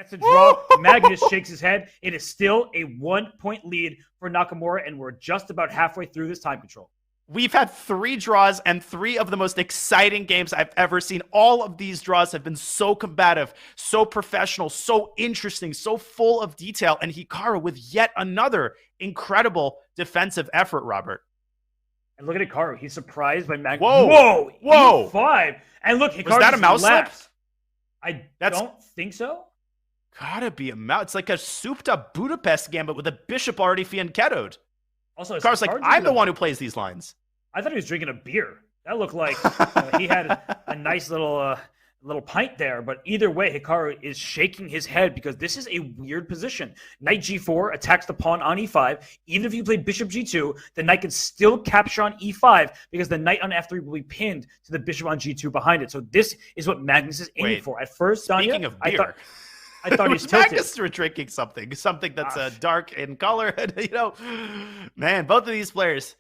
Gets a draw. Magnus shakes his head. It is still a 1-point lead for Nakamura, and we're just about halfway through this time control. We've had 3 draws and 3 of the most exciting games I've ever seen. All of these draws have been so combative, so professional, so interesting, so full of detail. And Hikaru with yet another incredible defensive effort, Robert. And look at Hikaru. He's surprised by Magnus. Whoa! E5. And look, Hikaru. Was that a mouse slip? I don't think so. Gotta be a mouse. It's like a souped-up Budapest gambit with a bishop already fianchettoed. Also, Hikaru's like, I'm the one who plays these lines. I thought he was drinking a beer. That looked like he had a nice little pint there. But either way, Hikaru is shaking his head because this is a weird position. Knight g4 attacks the pawn on e5. Even if you play bishop g2, the knight can still capture on e5 because the knight on f3 will be pinned to the bishop on g2 behind it. So this is what Magnus is aiming for. At first, speaking of beer, I thought he was tilted. Magnus were drinking something that's dark in color. Man, both of these players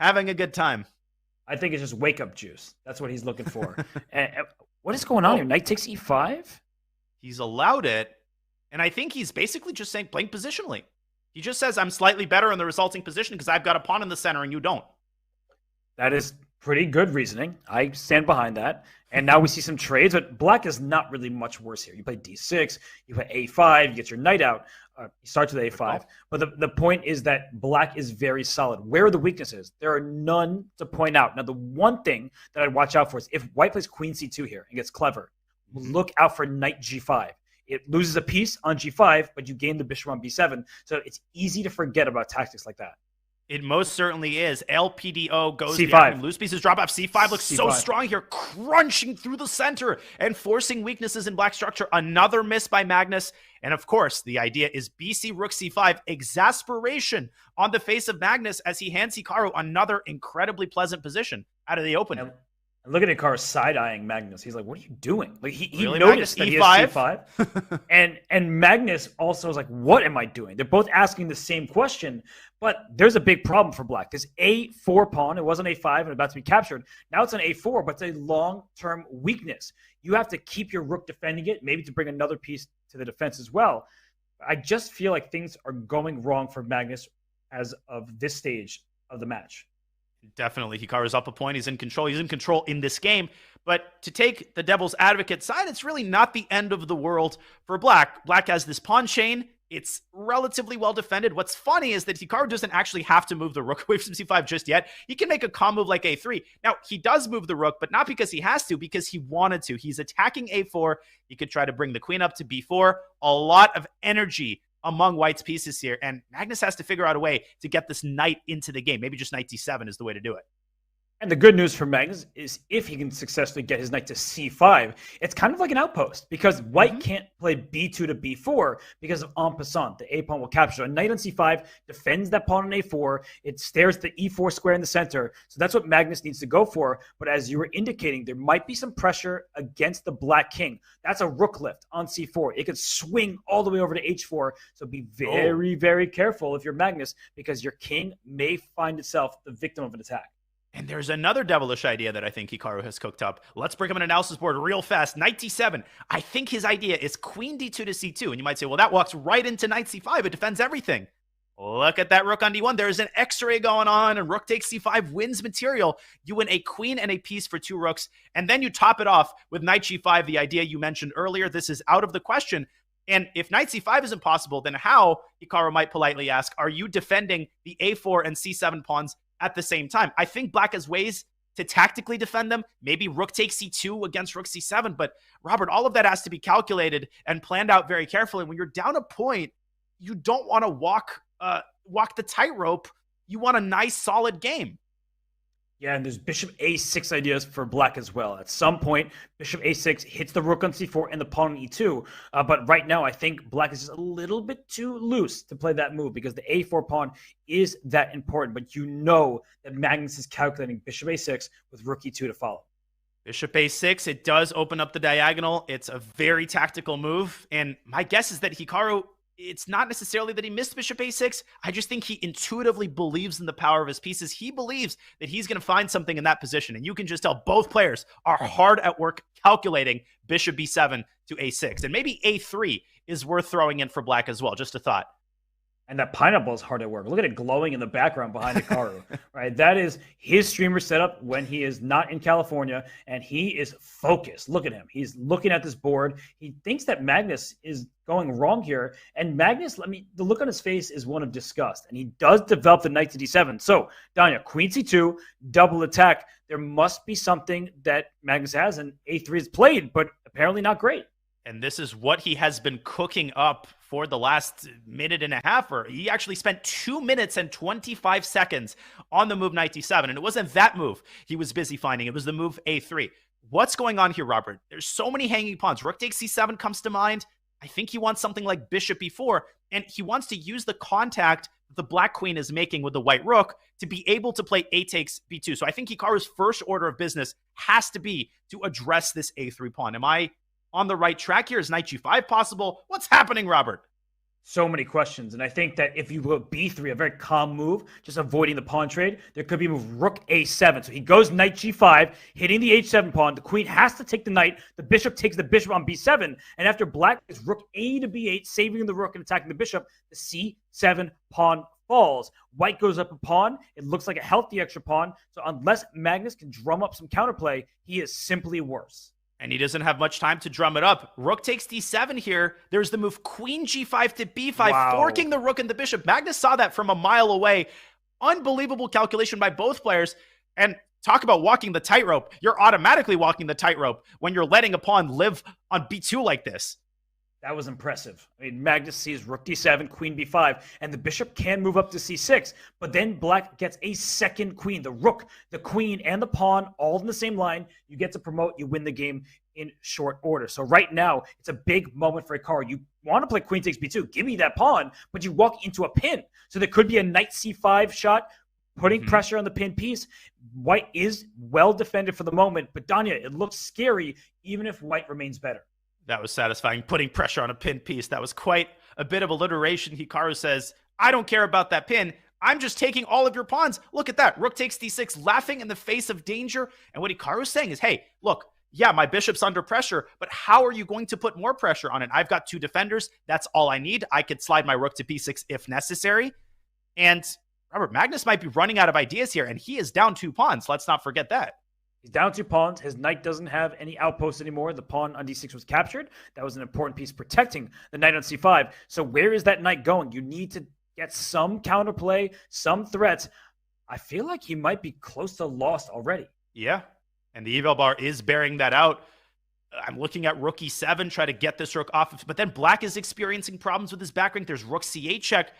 having a good time. I think it's just wake-up juice. That's what he's looking for. And what is going on here? Knight takes e5? He's allowed it, and I think he's basically just saying playing positionally. He just says, I'm slightly better in the resulting position because I've got a pawn in the center and you don't. That is pretty good reasoning. I stand behind that. And now we see some trades, but black is not really much worse here. You play d6, you play a5, you get your knight out. You start with a5. But the point is that black is very solid. Where are the weaknesses? There are none to point out. Now, the one thing that I'd watch out for is if white plays queen c2 here and gets clever, look out for knight g5. It loses a piece on g5, but you gain the bishop on b7. So it's easy to forget about tactics like that. It most certainly is. LPDO goes C5. Loose pieces drop off. C5 looks C5. so strong here, crunching through the center and forcing weaknesses in black structure. Another miss by Magnus. And of course, the idea is BC Rook C5, exasperation on the face of Magnus as he hands Hikaru another incredibly pleasant position out of the opening. And look at Hikaru side-eyeing Magnus. He's like, what are you doing? Like he Really, noticed that Magnus? he has C5. and Magnus also is like, what am I doing? They're both asking the same question, but there's a big problem for black. This A4 pawn, it wasn't A5 and about to be captured. Now it's an A4, but it's a long-term weakness. You have to keep your rook defending it, maybe to bring another piece to the defense as well. I just feel like things are going wrong for Magnus as of this stage of the match. Definitely. Hikaru's up a point. He's in control. He's in control in this game. But to take the devil's advocate side, it's really not the end of the world for black. Black has this pawn chain. It's relatively well defended. What's funny is that Hikaru doesn't actually have to move the rook away from c5 just yet. He can make a calm move like a3. Now, he does move the rook, but not because he has to, because he wanted to. He's attacking a4. He could try to bring the queen up to b4. A lot of energy among white's pieces here, and Magnus has to figure out a way to get this knight into the game. Maybe just knight d7 is the way to do it. And the good news for Magnus is if he can successfully get his knight to c5, it's kind of like an outpost because white can't play b2 to b4 because of en passant. The a pawn will capture. A knight on c5 defends that pawn on a4. It stares the e4 square in the center. So that's what Magnus needs to go for. But as you were indicating, there might be some pressure against the black king. That's a rook lift on c4. It could swing all the way over to h4. So be very, very careful if you're Magnus because your king may find itself the victim of an attack. And there's another devilish idea that I think Hikaru has cooked up. Let's bring him an analysis board real fast. Knight d7. I think his idea is queen d2 to c2. And you might say, well, that walks right into knight c5. It defends everything. Look at that rook on d1. There's an x-ray going on, and rook takes c5 wins material. You win a queen and a piece for 2 rooks. And then you top it off with knight g5, the idea you mentioned earlier. This is out of the question. And if knight c5 isn't possible, then how, Hikaru might politely ask, are you defending the a4 and c7 pawns at the same time? I think black has ways to tactically defend them. Maybe rook takes c2 against rook c7. But Robert, all of that has to be calculated and planned out very carefully. When you're down a point, you don't want to walk the tightrope. You want a nice, solid game. Yeah, and there's bishop a6 ideas for black as well. At some point, bishop a6 hits the rook on c4 and the pawn on e2. But right now, I think black is just a little bit too loose to play that move because the a4 pawn is that important. But you know that Magnus is calculating bishop a6 with rook e2 to follow. Bishop a6, it does open up the diagonal. It's a very tactical move. And my guess is that Hikaru it's not necessarily that he missed bishop a6. I just think he intuitively believes in the power of his pieces. He believes that he's going to find something in that position. And you can just tell both players are hard at work calculating bishop b7 to a6. And maybe a3 is worth throwing in for black as well. Just a thought. And that pineapple is hard at work. Look at it glowing in the background behind Hikaru, right? That is his streamer setup when he is not in California, and he is focused. Look at him. He's looking at this board. He thinks that Magnus is going wrong here. And Magnus, the look on his face is one of disgust. And he does develop the knight to d7. So, Danya, queen c2, double attack. There must be something that Magnus has, and a3 is played, but apparently not great. And this is what he has been cooking up for the last minute and a half. Or he actually spent 2 minutes and 25 seconds on the move knight d7. And it wasn't that move he was busy finding. It was the move a3. What's going on here, Robert? There's so many hanging pawns. Rook takes c7 comes to mind. I think he wants something like bishop b4. And he wants to use the contact the black queen is making with the white rook to be able to play a takes b2. So I think Hikaru's first order of business has to be to address this a3 pawn. Am I on the right track here? Is knight g5 possible? What's happening, Robert? So many questions. And I think that if you go b3, a very calm move, just avoiding the pawn trade, there could be a move rook a7. So he goes knight g5, hitting the h7 pawn. The queen has to take the knight. The bishop takes the bishop on b7. And after black is rook a to b8, saving the rook and attacking the bishop, the c7 pawn falls. White goes up a pawn. It looks like a healthy extra pawn. So unless Magnus can drum up some counterplay, he is simply worse. And he doesn't have much time to drum it up. Rook takes d7 here. There's the move queen g5 to b5, forking the rook and the bishop. Magnus saw that from a mile away. Unbelievable calculation by both players. And talk about walking the tightrope. You're automatically walking the tightrope when you're letting a pawn live on b2 like this. That was impressive. I mean, Magnus sees rook d7, queen b5, and the bishop can move up to c6. But then black gets a second queen. The rook, the queen, and the pawn all in the same line. You get to promote. You win the game in short order. So right now, it's a big moment for Hikaru. You want to play queen takes b2. Give me that pawn, but you walk into a pin. So there could be a knight c5 shot, putting pressure on the pin piece. White is well defended for the moment, but Danya, it looks scary even if white remains better. That was satisfying, putting pressure on a pin piece. That was quite a bit of alliteration. Hikaru says, I don't care about that pin. I'm just taking all of your pawns. Look at that. Rook takes d6, laughing in the face of danger. And what Hikaru's saying is, hey, look, yeah, my bishop's under pressure, but how are you going to put more pressure on it? I've got two defenders. That's all I need. I could slide my rook to b6 if necessary. And Robert, Magnus might be running out of ideas here, and he is down 2 pawns. Let's not forget that. He's down 2 pawns. His knight doesn't have any outposts anymore. The pawn on d6 was captured. That was an important piece protecting the knight on c5. So where is that knight going? You need to get some counterplay, some threats. I feel like he might be close to lost already. Yeah, and the eval bar is bearing that out. I'm looking at rook e7, try to get this rook off. But then black is experiencing problems with his back rank. There's rook c8 check.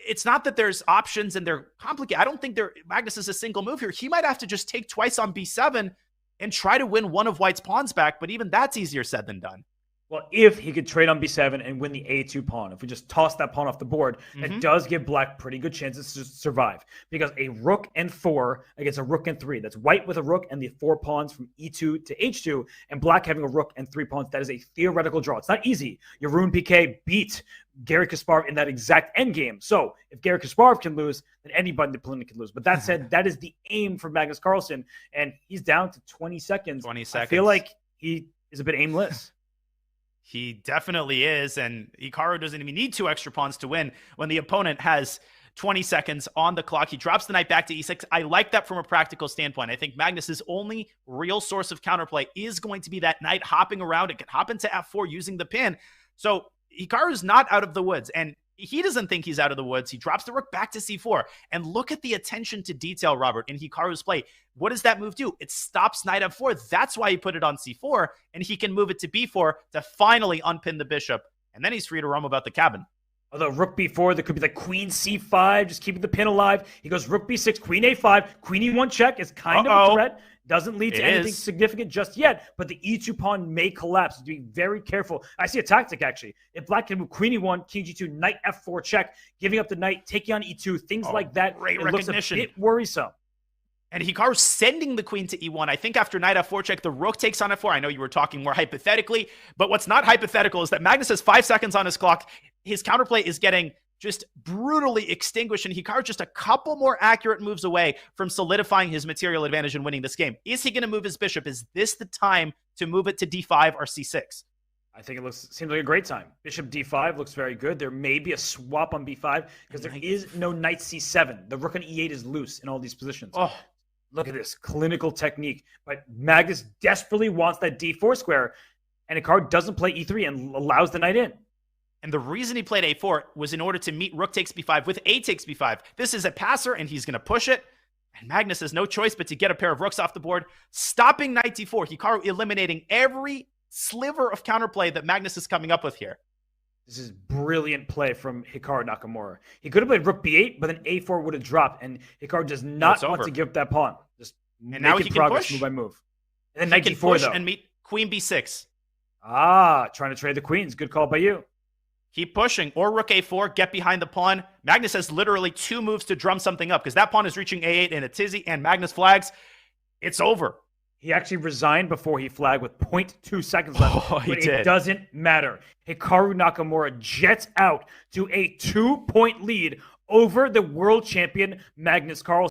It's not that there's options and they're complicated. I don't think Magnus is a single move here. He might have to just take twice on b7 and try to win one of white's pawns back, but even that's easier said than done. Well, if he could trade on b7 and win the a2 pawn, if we just toss that pawn off the board, that does give black pretty good chances to survive. Because a rook and 4 against a rook and 3, that's white with a rook and the 4 pawns from e2 to h2, and black having a rook and 3 pawns, that is a theoretical draw. It's not easy. Jeroen Piqué beat Garry Kasparov in that exact endgame. So if Garry Kasparov can lose, then anybody in the Pallina can lose. But that said, that is the aim for Magnus Carlsen, and he's down to 20 seconds. 20 seconds. I feel like he is a bit aimless. He definitely is, and Hikaru doesn't even need 2 extra pawns to win when the opponent has 20 seconds on the clock. He drops the knight back to e6. I like that from a practical standpoint. I think Magnus's only real source of counterplay is going to be that knight hopping around. It can hop into f4 using the pin. So Hikaru's not out of the woods, and he doesn't think he's out of the woods. He drops the rook back to c4. And look at the attention to detail, Robert, in Hikaru's play. What does that move do? It stops knight f4. That's why he put it on c4, and he can move it to b4 to finally unpin the bishop. And then he's free to roam about the cabin. Although rook b4, there could be like queen c5, just keeping the pin alive. He goes rook b6, queen a5, queen e1 check is kind of a threat. Doesn't lead to anything significant just yet, but the e2 pawn may collapse. Be very careful. I see a tactic, actually. If black can move queen e1, king g2, knight f4 check, giving up the knight, taking on e2, things like that, Great it recognition. looks a bit worrisome. And Hikaru sending the queen to e1. I think after knight f4 check, the rook takes on f4. I know you were talking more hypothetically, but what's not hypothetical is that Magnus has 5 seconds on his clock. His counterplay is getting just brutally extinguished, and Hikaru just a couple more accurate moves away from solidifying his material advantage and winning this game. Is he going to move his bishop? Is this the time to move it to d5 or c6? I think it seems like a great time. Bishop d5 looks very good. There may be a swap on b5 because there is no knight c7. The rook on e8 is loose in all these positions. Oh, look at this clinical technique. But Magnus desperately wants that d4 square, and Hikaru doesn't play e3 and allows the knight in. And the reason he played a4 was in order to meet rook takes b5 with a takes b5. This is a passer, and he's going to push it. And Magnus has no choice but to get a pair of rooks off the board, stopping knight d4. Hikaru eliminating every sliver of counterplay that Magnus is coming up with here. This is brilliant play from Hikaru Nakamura. He could have played rook b8, but then a4 would have dropped, and Hikaru does not want to give up that pawn. Just making progress move by move. And then knight d4 though. And meet queen b6. Ah, trying to trade the queens. Good call by you. Keep pushing. Or rook a4, get behind the pawn. Magnus has literally 2 moves to drum something up because that pawn is reaching a8 in a tizzy, and Magnus flags. It's over. He actually resigned before he flagged with 0.2 seconds left. Oh, he but did. It doesn't matter. Hikaru Nakamura jets out to a 2-point lead over the world champion Magnus Carlsen.